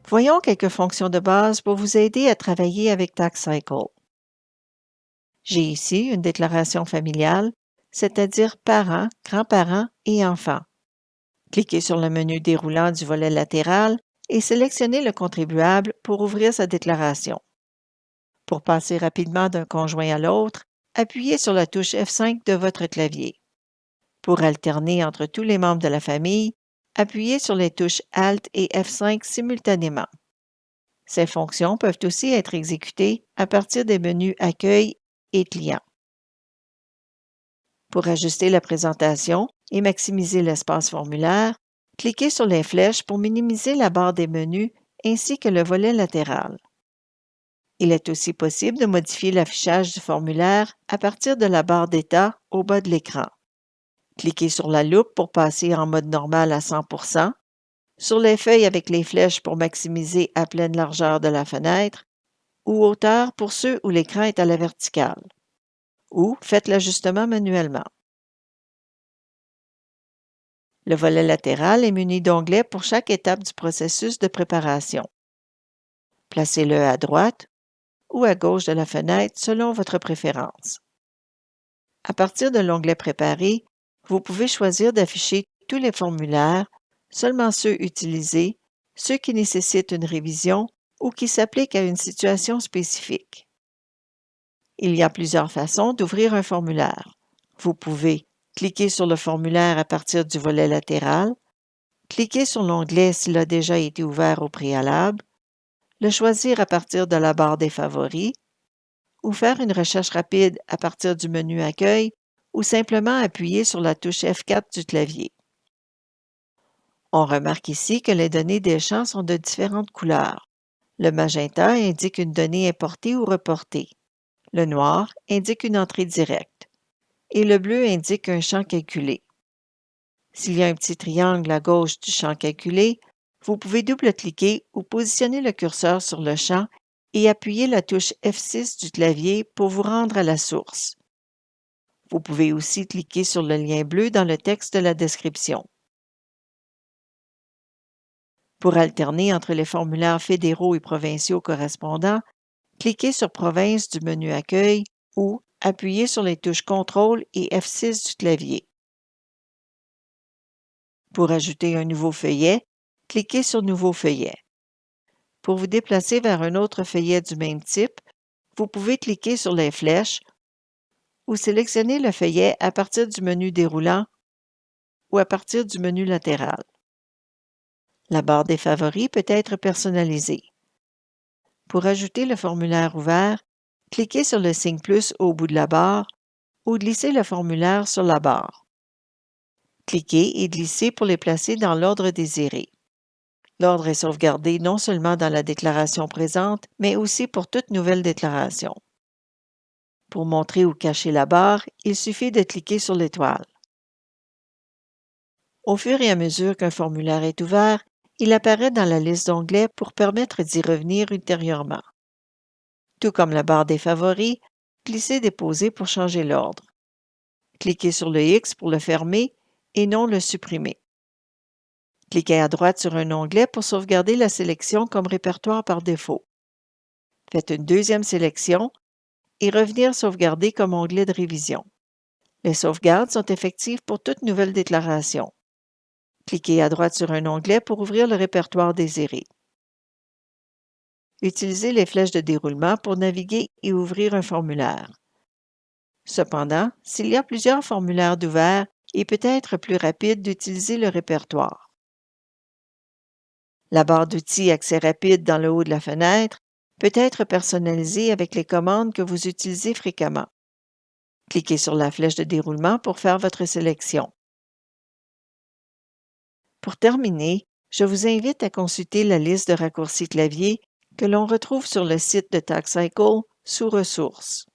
Voyons quelques fonctions de base pour vous aider à travailler avec TaxCycle. J'ai ici une déclaration familiale, c'est-à-dire parents, grands-parents et enfants. Cliquez sur le menu déroulant du volet latéral et sélectionnez le contribuable pour ouvrir sa déclaration. Pour passer rapidement d'un conjoint à l'autre, appuyez sur la touche F5 de votre clavier. Pour alterner entre tous les membres de la famille, appuyez sur les touches Alt et F5 simultanément. Ces fonctions peuvent aussi être exécutées à partir des menus Accueil et Client. Pour ajuster la présentation et maximiser l'espace formulaire, cliquez sur les flèches pour minimiser la barre des menus ainsi que le volet latéral. Il est aussi possible de modifier l'affichage du formulaire à partir de la barre d'état au bas de l'écran. Cliquez sur la loupe pour passer en mode normal à 100%, sur les feuilles avec les flèches pour maximiser à pleine largeur de la fenêtre, ou hauteur pour ceux où l'écran est à la verticale, ou faites l'ajustement manuellement. Le volet latéral est muni d'onglets pour chaque étape du processus de préparation. Placez-le à droite ou à gauche de la fenêtre selon votre préférence. À partir de l'onglet Préparer, vous pouvez choisir d'afficher tous les formulaires, seulement ceux utilisés, ceux qui nécessitent une révision ou qui s'appliquent à une situation spécifique. Il y a plusieurs façons d'ouvrir un formulaire. Vous pouvez cliquer sur le formulaire à partir du volet latéral, cliquer sur l'onglet s'il a déjà été ouvert au préalable, le choisir à partir de la barre des favoris, ou faire une recherche rapide à partir du menu Accueil ou simplement appuyer sur la touche F4 du clavier. On remarque ici que les données des champs sont de différentes couleurs. Le magenta indique une donnée importée ou reportée. Le noir indique une entrée directe. Et le bleu indique un champ calculé. S'il y a un petit triangle à gauche du champ calculé, vous pouvez double-cliquer ou positionner le curseur sur le champ et appuyer la touche F6 du clavier pour vous rendre à la source. Vous pouvez aussi cliquer sur le lien bleu dans le texte de la description. Pour alterner entre les formulaires fédéraux et provinciaux correspondants, cliquez sur Province du menu Accueil ou appuyez sur les touches CTRL et F6 du clavier. Pour ajouter un nouveau feuillet, cliquez sur Nouveau feuillet. Pour vous déplacer vers un autre feuillet du même type, vous pouvez cliquer sur les flèches ou sélectionner le feuillet à partir du menu déroulant ou à partir du menu latéral. La barre des favoris peut être personnalisée. Pour ajouter le formulaire ouvert, cliquez sur le signe plus au bout de la barre ou glissez le formulaire sur la barre. Cliquez et glissez pour les placer dans l'ordre désiré. L'ordre est sauvegardé non seulement dans la déclaration présente, mais aussi pour toute nouvelle déclaration. Pour montrer ou cacher la barre, il suffit de cliquer sur l'étoile. Au fur et à mesure qu'un formulaire est ouvert, il apparaît dans la liste d'onglets pour permettre d'y revenir ultérieurement. Tout comme la barre des favoris, glissez-déposez pour changer l'ordre. Cliquez sur le X pour le fermer et non le supprimer. Cliquez à droite sur un onglet pour sauvegarder la sélection comme répertoire par défaut. Faites une deuxième sélection et revenir sauvegarder comme onglet de révision. Les sauvegardes sont effectives pour toute nouvelle déclaration. Cliquez à droite sur un onglet pour ouvrir le répertoire désiré. Utilisez les flèches de déroulement pour naviguer et ouvrir un formulaire. Cependant, s'il y a plusieurs formulaires d'ouvert, il peut être plus rapide d'utiliser le répertoire. La barre d'outils Accès rapide dans le haut de la fenêtre peut être personnalisée avec les commandes que vous utilisez fréquemment. Cliquez sur la flèche de déroulement pour faire votre sélection. Pour terminer, je vous invite à consulter la liste de raccourcis clavier que l'on retrouve sur le site de TaxCycle sous Ressources.